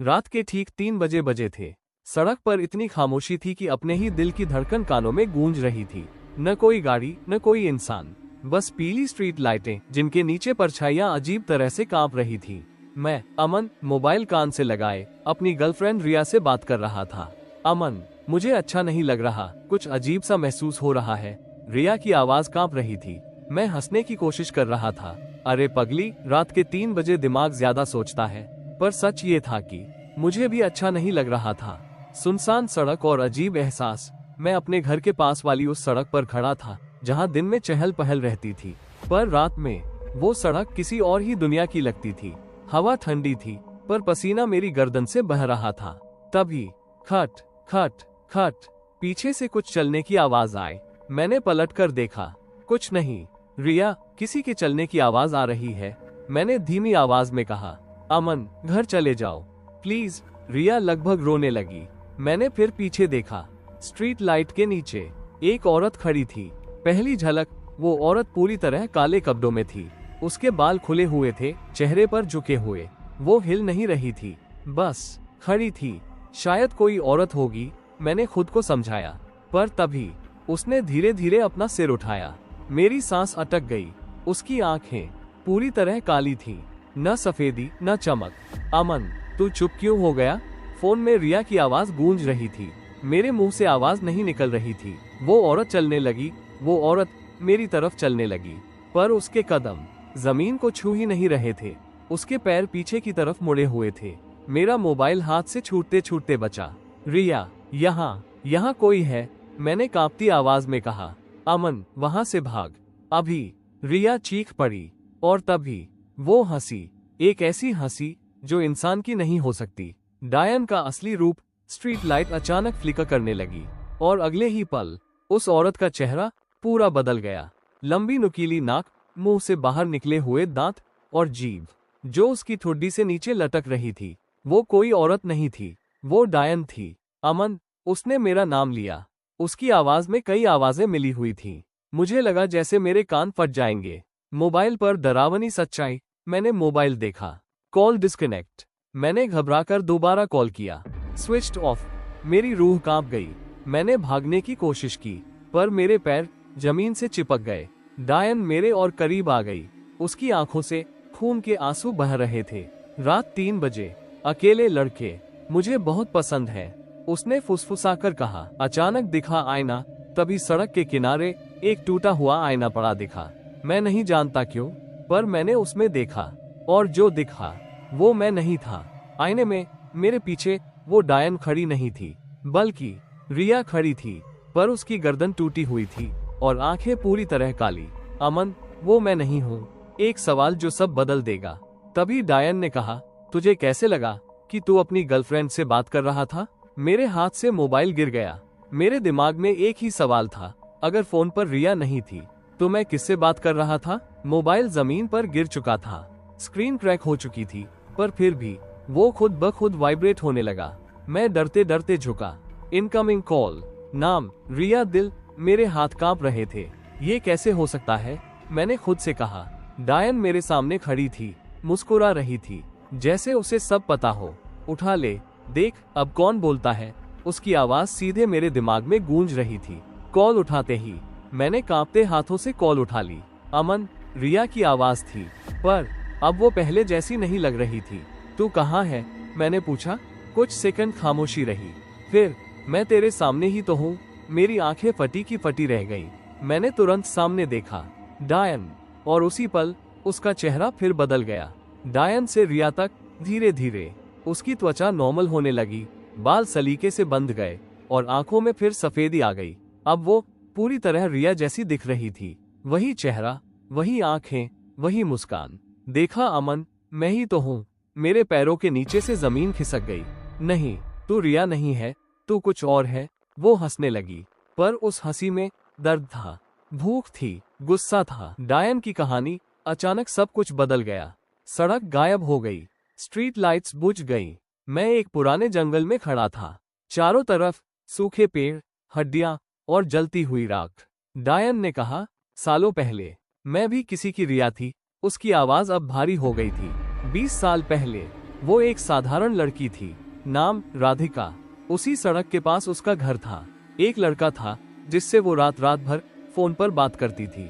रात के ठीक 3 बजे थे। सड़क पर इतनी खामोशी थी कि अपने ही दिल की धड़कन कानों में गूंज रही थी। न कोई गाड़ी, न कोई इंसान, बस पीली स्ट्रीट लाइटें जिनके नीचे परछाइयां अजीब तरह से कांप रही थी। मैं, अमन, मोबाइल कान से लगाए अपनी गर्लफ्रेंड रिया से बात कर रहा था। अमन, मुझे अच्छा नहीं लग रहा, कुछ अजीब सा महसूस हो रहा है। रिया की आवाज कांप रही थी। मैं हंसने की कोशिश कर रहा था। अरे पगली, रात के 3 बजे दिमाग ज्यादा सोचता है। पर सच ये था कि मुझे भी अच्छा नहीं लग रहा था। सुनसान सड़क और अजीब एहसास। मैं अपने घर के पास वाली उस सड़क पर खड़ा था जहां दिन में चहल पहल रहती थी, पर रात में वो सड़क किसी और ही दुनिया की लगती थी। हवा ठंडी थी, पर पसीना मेरी गर्दन से बह रहा था। तभी खट खट खट, पीछे से कुछ चलने की आवाज आई। मैंने पलट कर देखा, कुछ नहीं। रिया, किसी के चलने की आवाज आ रही है। मैंने धीमी आवाज में कहा, अमन, घर चले जाओ प्लीज। रिया लगभग रोने लगी। मैंने फिर पीछे देखा। स्ट्रीट लाइट के नीचे एक औरत खड़ी थी। पहली झलक, वो औरत पूरी तरह काले कपड़ों में थी। उसके बाल खुले हुए थे, चेहरे पर झुके हुए। वो हिल नहीं रही थी, बस खड़ी थी। शायद कोई औरत होगी, मैंने खुद को समझाया। पर तभी उसने धीरे धीरे अपना सिर उठाया। मेरी सांस अटक गई। उसकी आंखें पूरी तरह काली थीं, न सफेदी न चमक। अमन, तू चुप क्यों हो गया? फोन में रिया की आवाज गूंज रही थी। मेरे मुंह से आवाज नहीं निकल रही थी। वो औरत चलने लगी। वो औरत मेरी तरफ चलने लगी, पर उसके कदम जमीन को छू ही नहीं रहे थे। उसके पैर पीछे की तरफ मुड़े हुए थे। मेरा मोबाइल हाथ से छूटते छूटते बचा। रिया, यहाँ कोई है, मैंने कांपती आवाज में कहा। अमन, वहां से भाग अभी। रिया चीख पड़ी, और तभी वो हंसी, एक ऐसी हंसी जो इंसान की नहीं हो सकती। डायन का असली रूप। स्ट्रीट लाइट अचानक फ्लिकर करने लगी, और अगले ही पल उस औरत का चेहरा पूरा बदल गया। लंबी नुकीली नाक, मुंह से बाहर निकले हुए दांत, और जीभ जो उसकी ठुड्डी से नीचे लटक रही थी। वो कोई औरत नहीं थी, वो डायन थी। अमन, उसने मेरा नाम लिया। उसकी आवाज में कई आवाजें मिली हुई थीं। मुझे लगा जैसे मेरे कान फट जाएंगे। मोबाइल पर डरावनी सच्चाई। मैंने मोबाइल देखा, कॉल डिस्कनेक्ट। मैंने घबराकर दोबारा कॉल किया, स्विच्ड ऑफ। मेरी रूह कांप गई। मैंने भागने की कोशिश की, पर मेरे पैर जमीन से चिपक गए। डायन मेरे और करीब आ गई। उसकी आंखों से खून के आंसू बह रहे थे। रात 3 बजे, अकेले लड़के मुझे बहुत पसंद है, उसने फुसफुसाकर कहा। अचानक दिखा आईना। तभी सड़क के किनारे एक टूटा हुआ आईना पड़ा दिखा। मैं नहीं जानता क्यों, पर मैंने उसमें देखा, और जो दिखा वो मैं नहीं था। आईने में मेरे पीछे वो डायन खड़ी नहीं थी, बल्कि रिया खड़ी थी, पर उसकी गर्दन टूटी हुई थी और आंखें पूरी तरह काली। अमन, वो मैं नहीं हूँ। एक सवाल जो सब बदल देगा। तभी डायन ने कहा, तुझे कैसे लगा कि तू अपनी गर्लफ्रेंड से बात कर रहा था? मेरे हाथ से मोबाइल गिर गया। मेरे दिमाग में एक ही सवाल था, अगर फोन पर रिया नहीं थी तो मैं किससे बात कर रहा था? मोबाइल जमीन पर गिर चुका था, स्क्रीन क्रैक हो चुकी थी, पर फिर भी वो खुद ब खुद वाइब्रेट होने लगा। मैं डरते डरते झुका। Incoming call. नाम रिया। दिल, मेरे हाथ कांप रहे थे। ये कैसे हो सकता है, मैंने खुद से कहा। डायन मेरे सामने खड़ी थी, मुस्कुरा रही थी, जैसे उसे सब पता हो। उठा ले, देख अब कौन बोलता है। उसकी आवाज सीधे मेरे दिमाग में गूंज रही थी। कॉल उठाते ही मैंने कांपते हाथों से कॉल उठा ली। अमन, रिया की आवाज थी, पर अब वो पहले जैसी नहीं लग रही थी। तू कहाँ है, मैंने पूछा। कुछ सेकंड खामोशी रही, फिर, मैं तेरे सामने ही तो हूँ। मेरी आंखें फटी की फटी रह गई। मैंने तुरंत सामने देखा, डायन, और उसी पल उसका चेहरा फिर बदल गया। डायन से रिया तक धीरे धीरे उसकी त्वचा नॉर्मल होने लगी, बाल सलीके से बंध गए और आंखों में फिर सफेदी आ गई। अब वो पूरी तरह रिया जैसी दिख रही थी। वही चेहरा, वही आंखें, वही मुस्कान। देखा अमन, मैं ही तो हूँ। मेरे पैरों के नीचे से जमीन खिसक गई। नहीं, तू रिया नहीं है, तू कुछ और है। वो हंसने लगी, पर उस हंसी में दर्द था, भूख थी, गुस्सा था। डायन की कहानी। अचानक सब कुछ बदल गया। सड़क गायब हो गई, स्ट्रीट लाइट्स बुझ गई। मैं एक पुराने जंगल में खड़ा था। चारों तरफ सूखे पेड़, हड्डियां और जलती हुई राख। डायन ने कहा, सालों पहले मैं भी किसी की रिया थी। उसकी आवाज अब भारी हो गई थी। 20 साल पहले वो एक साधारण लड़की थी, नाम राधिका। उसी सड़क के पास उसका घर था। एक लड़का था जिससे वो रात रात भर फोन पर बात करती थी,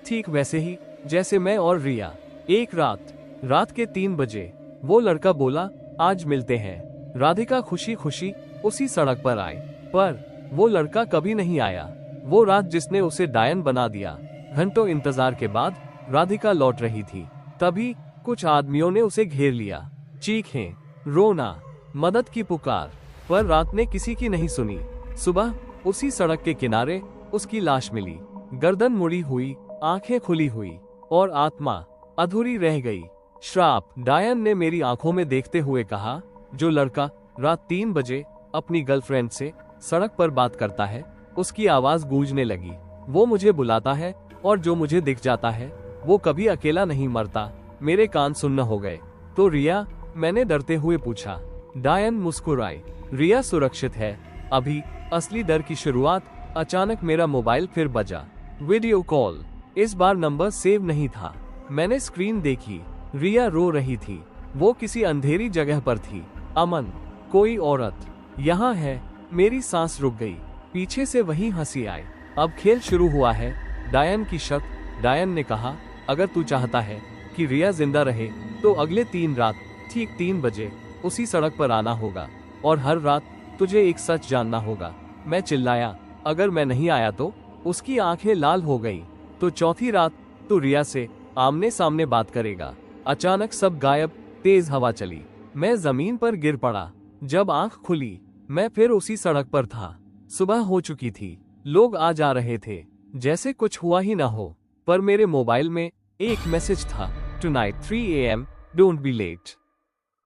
ठीक वैसे ही जैसे मैं और रिया। एक रात के 3 बजे वो लड़का बोला, आज मिलते हैं। राधिका खुशी खुशी उसी सड़क पर आई, पर वो लड़का कभी नहीं आया। वो रात जिसने उसे डायन बना दिया। घंटों इंतजार के बाद राधिका लौट रही थी, तभी कुछ आदमियों ने उसे घेर लिया। चीखें, रोना, मदद की पुकार, पर रात ने किसी की नहीं सुनी। सुबह उसी सड़क के किनारे उसकी लाश मिली, गर्दन मुड़ी हुई, आंखें खुली हुई और आत्मा अधूरी रह गई। श्राप, डायन ने मेरी आंखों में देखते हुए कहा। जो लड़का रात 3 बजे अपनी गर्लफ्रेंड से सड़क पर बात करता है, उसकी आवाज गूंजने लगी। वो मुझे बुलाता है और जो मुझे दिख जाता है वो कभी अकेला नहीं मरता। मेरे कान सुन्न हो गए। तो रिया, मैंने डरते हुए पूछा। डायन मुस्कुराई। रिया सुरक्षित है अभी। असली डर की शुरुआत। अचानक मेरा मोबाइल फिर बजा। Video call. इस बार नंबर सेव नहीं था। मैंने स्क्रीन देखी। रिया रो रही थी। वो किसी अंधेरी जगह पर थी। अमन, कोई औरत यहाँ है। मेरी सांस रुक गई। पीछे से वही हंसी आई। अब खेल शुरू हुआ है। डायन की शक। डायन ने कहा, अगर तू चाहता है कि रिया जिंदा रहे तो अगले 3 रात ठीक 3 बजे उसी सड़क पर आना होगा और हर रात तुझे एक सच जानना होगा। मैं चिल्लाया, अगर मैं नहीं आया तो? उसकी आंखें लाल हो गई। तो चौथी रात तू रिया से आमने सामने बात करेगा। अचानक सब गायब। तेज हवा चली। मैं जमीन पर गिर पड़ा। जब आंख खुली मैं फिर उसी सड़क पर था। सुबह हो चुकी थी। लोग आ जा रहे थे, जैसे कुछ हुआ ही ना हो। पर मेरे मोबाइल में एक मैसेज था, tonight 3 AM, don't be late.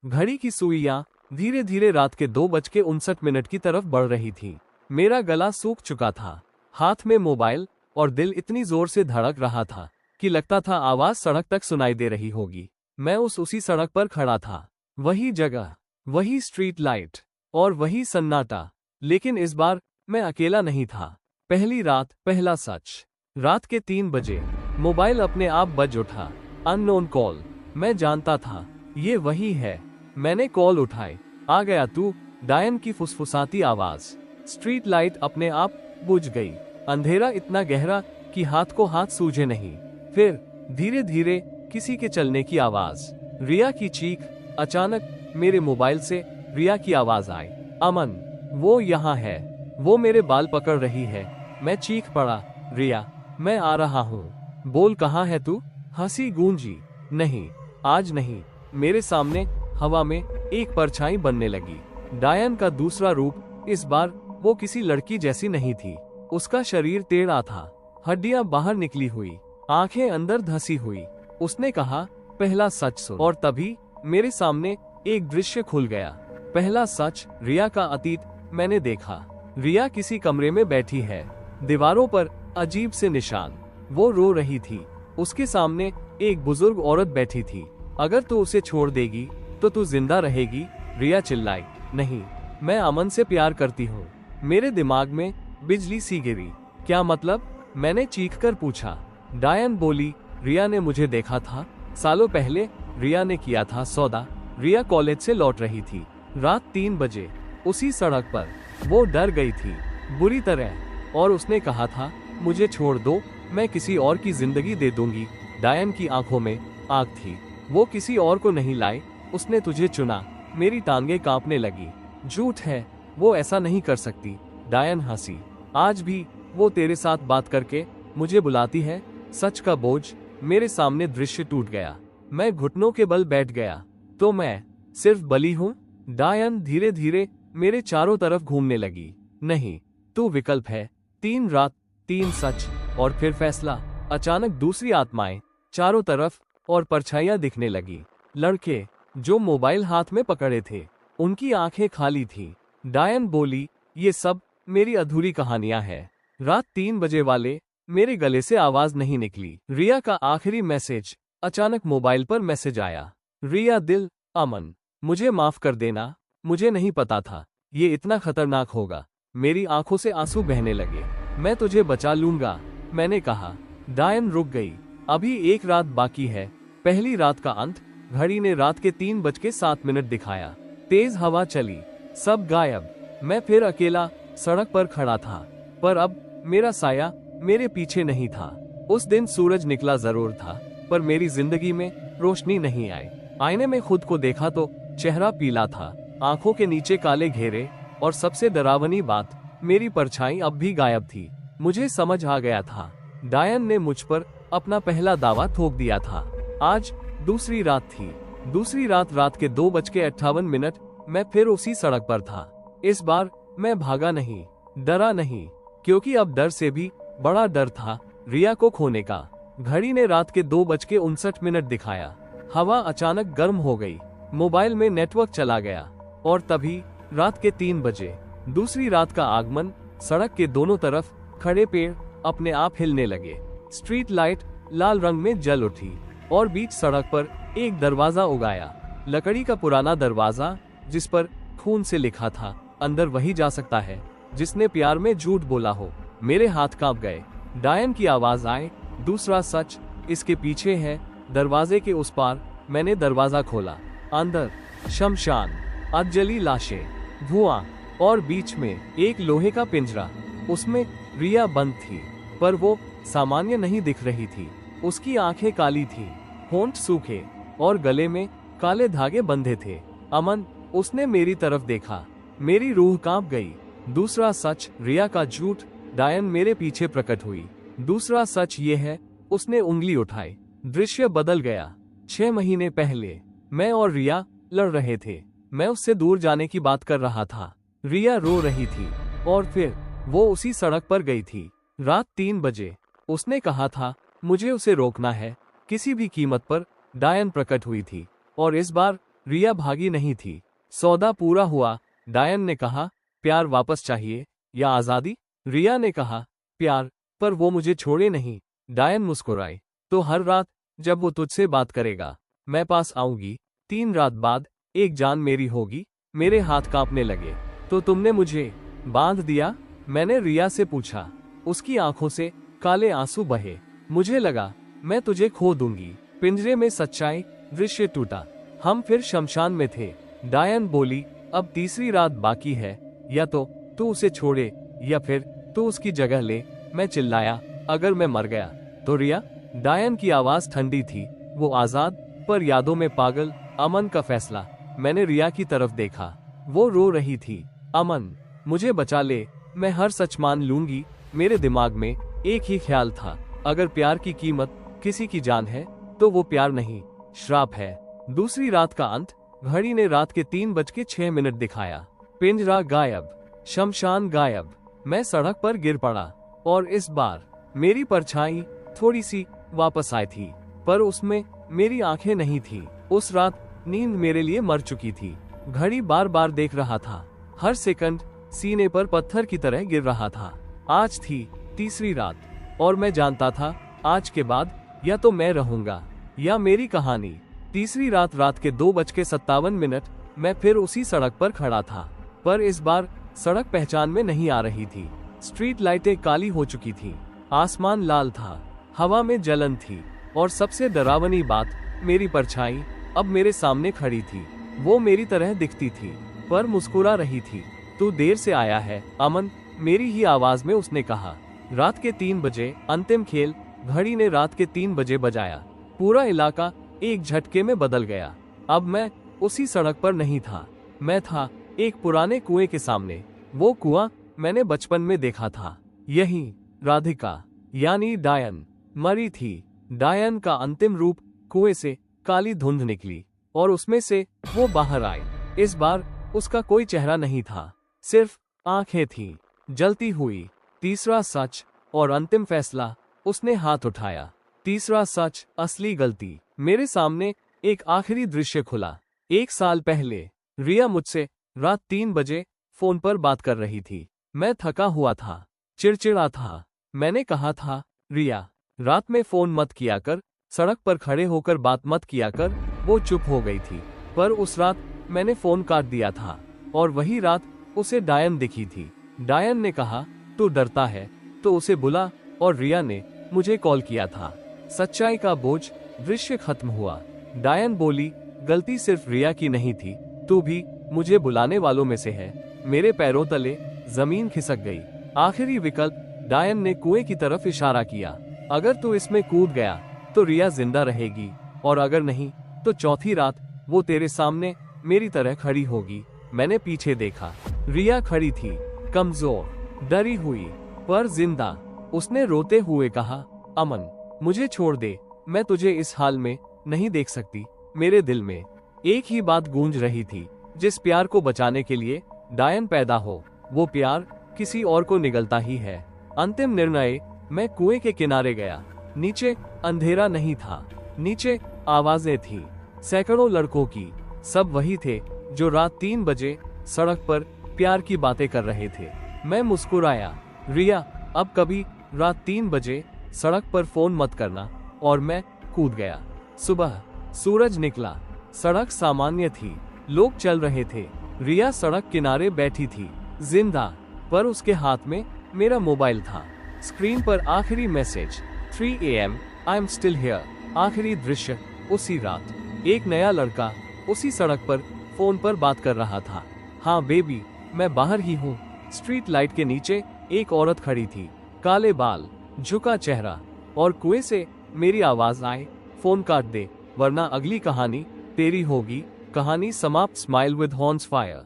घड़ी की सुइयां धीरे धीरे रात के 2:59 की तरफ बढ़ रही थी। मेरा गला सूख चुका था। हाथ में मोबाइल और दिल इतनी जोर से धड़क रहा था कि लगता था आवाज सड़क तक सुनाई दे रही होगी। मैं उसी सड़क पर खड़ा था। वही जगह, वही स्ट्रीट लाइट और वही सन्नाटा। लेकिन इस बार मैं अकेला नहीं था। पहली रात, पहला सच। रात के 3 बजे मोबाइल अपने आप बज उठा। Unknown call. मैं जानता था ये वही है। मैंने कॉल उठाई। आ गया तू? डायन की फुसफुसाती आवाज। स्ट्रीट लाइट अपने आप बुझ गई। अंधेरा इतना गहरा कि हाथ को हाथ सूझे नहीं। फिर धीरे धीरे किसी के चलने की आवाज। रिया की चीख। अचानक मेरे मोबाइल से रिया की आवाज आई, अमन, वो यहाँ है। वो मेरे बाल पकड़ रही है। मैं चीख पड़ा, रिया, मैं आ रहा हूँ। बोल, कहाँ है तू? हंसी गूंजी। नहीं, आज नहीं। मेरे सामने हवा में एक परछाई बनने लगी। डायन का दूसरा रूप। इस बार वो किसी लड़की जैसी नहीं थी। उसका शरीर टेढ़ा था, हड्डियां बाहर निकली हुई, आंखें अंदर धसी हुई। उसने कहा, पहला सच सुन। और तभी मेरे सामने एक दृश्य खुल गया। पहला सच, रिया का अतीत मैंने देखा। रिया किसी कमरे में बैठी है। दीवारों पर अजीब से निशान। वो रो रही थी। उसके सामने एक बुजुर्ग औरत बैठी थी। अगर तू उसे छोड़ देगी तो तू जिंदा रहेगी। रिया चिल्लाई, नहीं, मैं अमन से प्यार करती हूँ। मेरे दिमाग में बिजली सी गिरी। क्या मतलब? मैंने चीखकर पूछा। डायन बोली, रिया ने मुझे देखा था। सालों पहले रिया ने किया था सौदा। रिया कॉलेज से लौट रही थी। रात 3 बजे उसी सड़क पर। वो डर गई थी बुरी तरह और उसने कहा था, मुझे छोड़ दो, मैं किसी और की जिंदगी दे दूंगी। डायन की आंखों में आग थी। वो किसी और को नहीं लाई, उसने तुझे चुना। मेरी टांगें कांपने लगी। झूठ है, वो ऐसा नहीं कर सकती। डायन हंसी। आज भी वो तेरे साथ बात करके मुझे बुलाती है। सच का बोझ। मेरे सामने दृश्य टूट गया। मैं घुटनों के बल बैठ गया। तो मैं सिर्फ बली हूँ? डायन धीरे धीरे मेरे चारों तरफ घूमने लगी। नहीं, तू विकल्प है। 3 रात, 3 सच और फिर फैसला। अचानक दूसरी आत्माएं चारों तरफ और परछाइयां दिखने लगी। लड़के जो मोबाइल हाथ में पकड़े थे, उनकी आंखें खाली थी। डायन बोली, ये सब मेरी अधूरी कहानियां हैं। रात 3 बजे वाले मेरे गले से आवाज नहीं निकली। रिया का आखिरी मैसेज। अचानक मोबाइल पर मैसेज आया, रिया दिल, अमन, मुझे माफ कर देना। मुझे नहीं पता था ये इतना खतरनाक होगा। मेरी आंखों से आंसू बहने लगे। मैं तुझे बचा लूंगा, मैंने कहा। डायन रुक गई। अभी एक रात बाकी है। पहली रात का अंत, घड़ी ने रात के 3:07 दिखाया। तेज हवा चली, सब गायब। मैं फिर अकेला सड़क पर खड़ा था, पर अब मेरा साया मेरे पीछे नहीं था। उस दिन सूरज निकला जरूर था, पर मेरी जिंदगी में रोशनी नहीं आई। आईने में खुद को देखा तो चेहरा पीला था, आंखों के नीचे काले घेरे, और सबसे डरावनी बात, मेरी परछाई अब भी गायब थी। मुझे समझ आ गया था, डायन ने मुझ पर अपना पहला दावा ठोक दिया था। आज दूसरी रात थी। दूसरी रात के 2:58 मैं फिर उसी सड़क पर था। इस बार मैं भागा नहीं, डरा नहीं, क्योंकि अब डर से भी बड़ा डर था रिया को खोने का। घड़ी ने रात के 2:59 दिखाया। हवा अचानक गर्म हो गई, मोबाइल में नेटवर्क चला गया, और तभी रात के 3 बजे दूसरी रात का आगमन। सड़क के दोनों तरफ खड़े पेड़ अपने आप हिलने लगे। स्ट्रीट लाइट लाल रंग में जल उठी, और बीच सड़क पर एक दरवाजा उगाया। लकड़ी का पुराना दरवाजा, जिस पर खून से लिखा था, अंदर वही जा सकता है जिसने प्यार में झूठ बोला हो। मेरे हाथ कांप गए। डायन की आवाज आए, दूसरा सच इसके पीछे है। दरवाजे के उस पार मैंने दरवाजा खोला। अंदर शमशान, अधजली लाशें, धुआं, और बीच में एक लोहे का पिंजरा। उसमें रिया बंद थी, पर वो सामान्य नहीं दिख रही थी। उसकी आंखें काली थी, होंठ सूखे, और गले में काले धागे बंधे थे। अमन, उसने मेरी तरफ देखा। मेरी रूह कांप गई। दूसरा सच, रिया का झूठ, डायन मेरे पीछे प्रकट हुई। दूसरा सच ये है, उसने उंगली उठाई। दृश्य बदल गया। 6 महीने पहले मैं और रिया लड़ रहे थे। मैं उससे दूर जाने की बात कर रहा था। रिया रो रही थी, और फिर वो उसी सड़क पर गई थी। रात 3 बजे उसने कहा था मुझे उसे रोकना है, किसी भी कीमत पर। डायन प्रकट हुई थी, और इस बार रिया भागी नहीं थी। सौदा पूरा हुआ। डायन ने कहा, प्यार वापस चाहिए या आजादी? रिया ने कहा, प्यार, पर वो मुझे छोड़े नहीं। डायन मुस्कुराई, तो हर रात जब वो तुझसे बात करेगा, मैं पास आऊंगी। 3 रात बाद एक जान मेरी होगी। मेरे हाथ कांपने लगे। तो तुमने मुझे बांध दिया? मैंने रिया से पूछा। उसकी आंखों से काले आंसू बहे। मुझे लगा मैं तुझे खो दूंगी। पिंजरे में सच्चाई। दृश्य टूटा। हम फिर शमशान में थे। डायन बोली, अब तीसरी रात बाकी है, या तो तू उसे छोड़े या फिर तू उसकी जगह ले। मैं चिल्लाया, अगर मैं मर गया तो रिया? डायन की आवाज ठंडी थी, वो आजाद पर यादों में पागल। अमन का फैसला। मैंने रिया की तरफ देखा, वो रो रही थी। अमन, मुझे बचा ले, मैं हर सच मान लूंगी। मेरे दिमाग में एक ही ख्याल था, अगर प्यार की कीमत किसी की जान है, तो वो प्यार नहीं, श्राप है। दूसरी रात का अंत। घड़ी ने रात के 3:06 दिखाया। पिंजरा गायब, शमशान गायब। मैं सड़क पर गिर पड़ा, और इस बार मेरी परछाई थोड़ी सी वापस आई थी, पर उसमें मेरी आंखें नहीं थी। उस रात नींद मेरे लिए मर चुकी थी। घड़ी बार बार देख रहा था, हर सेकंड सीने पर पत्थर की तरह गिर रहा था। आज थी तीसरी रात, और मैं जानता था आज के बाद या तो मैं रहूंगा या मेरी कहानी। तीसरी रात के 2:57 मैं फिर उसी सड़क पर खड़ा था, पर इस बार सड़क पहचान में नहीं आ रही थी। स्ट्रीट लाइटें काली हो चुकी थी, आसमान लाल था, हवा में जलन थी, और सबसे डरावनी बात, मेरी परछाई अब मेरे सामने खड़ी थी। वो मेरी तरह दिखती थी, पर मुस्कुरा रही थी। तू देर से आया है अमन, मेरी ही आवाज में उसने कहा। रात के 3 बजे अंतिम खेल। घड़ी ने रात के 3 बजे बजाया। पूरा इलाका एक झटके में बदल गया। अब मैं उसी सड़क पर नहीं था, मैं था एक पुराने कुएं के सामने। वो कुआं मैंने बचपन में देखा था। यही राधिका यानी डायन मरी थी। डायन का अंतिम रूप। कुएं से काली धुंध निकली, और उसमें से वो बाहर आई। इस बार उसका कोई चेहरा नहीं था, सिर्फ आंखें थीं, जलती हुई। तीसरा सच और अंतिम फैसला। उसने हाथ उठाया। तीसरा सच, असली गलती। मेरे सामने एक आखिरी दृश्य खुला। 1 साल पहले रिया मुझसे रात 3 बजे फोन पर बात कर रही थी। मैं थका हुआ था, चिड़चिड़ा था। मैंने कहा था, रिया, रात में फोन मत किया कर, सड़क पर खड़े होकर बात मत किया कर। वो चुप हो गई थी, पर उस रात मैंने फोन काट दिया था, और वही रात उसे डायन दिखी थी। डायन ने कहा, तू डरता है तो उसे बुला, और रिया ने मुझे कॉल किया था। सच्चाई का बोझ। दृश्य खत्म हुआ। डायन बोली, गलती सिर्फ रिया की नहीं थी, तू भी मुझे बुलाने वालों में से है। मेरे पैरों तले जमीन खिसक गई। आखिरी विकल्प, डायन ने कुएं की तरफ इशारा किया। अगर तू इसमें कूद गया तो रिया जिंदा रहेगी, और अगर नहीं तो चौथी रात वो तेरे सामने मेरी तरह खड़ी होगी। मैंने पीछे देखा। रिया खड़ी थी, कमजोर, डरी हुई, पर जिंदा। उसने रोते हुए कहा, अमन, मुझे छोड़ दे, मैं तुझे इस हाल में नहीं देख सकती। मेरे दिल में एक ही बात गूंज रही थी, जिस प्यार को बचाने के लिए डायन पैदा हो, वो प्यार किसी और को निगलता ही है। अंतिम निर्णय, मैं कुएं के किनारे गया। नीचे अंधेरा नहीं था, नीचे आवाजें थी, सैकड़ों लड़कों की। सब वही थे जो रात 3 बजे सड़क पर प्यार की बातें कर रहे थे। मैं मुस्कुराया, रिया, अब कभी रात 3 बजे सड़क पर फोन मत करना। और मैं कूद गया। सुबह सूरज निकला, सड़क सामान्य थी, लोग चल रहे थे। रिया सड़क किनारे बैठी थी, जिंदा, पर उसके हाथ में मेरा मोबाइल था। स्क्रीन पर आखिरी message, 3 AM, I am still here. आखिरी दृश्य, उसी रात एक नया लड़का उसी सड़क पर फोन पर बात कर रहा था। हाँ बेबी, मैं बाहर ही हूँ। स्ट्रीट लाइट के नीचे एक औरत खड़ी थी, काले बाल, झुका चेहरा, और कुएं से मेरी आवाज आए, फोन काट दे वरना अगली कहानी तेरी होगी। कहानी समाप्त। Smile with horns fire.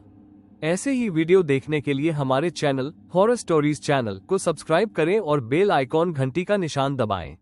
ऐसे ही वीडियो देखने के लिए हमारे चैनल हॉरर स्टोरीज चैनल को सब्सक्राइब करें और बेल आइकॉन घंटी का निशान दबाएं।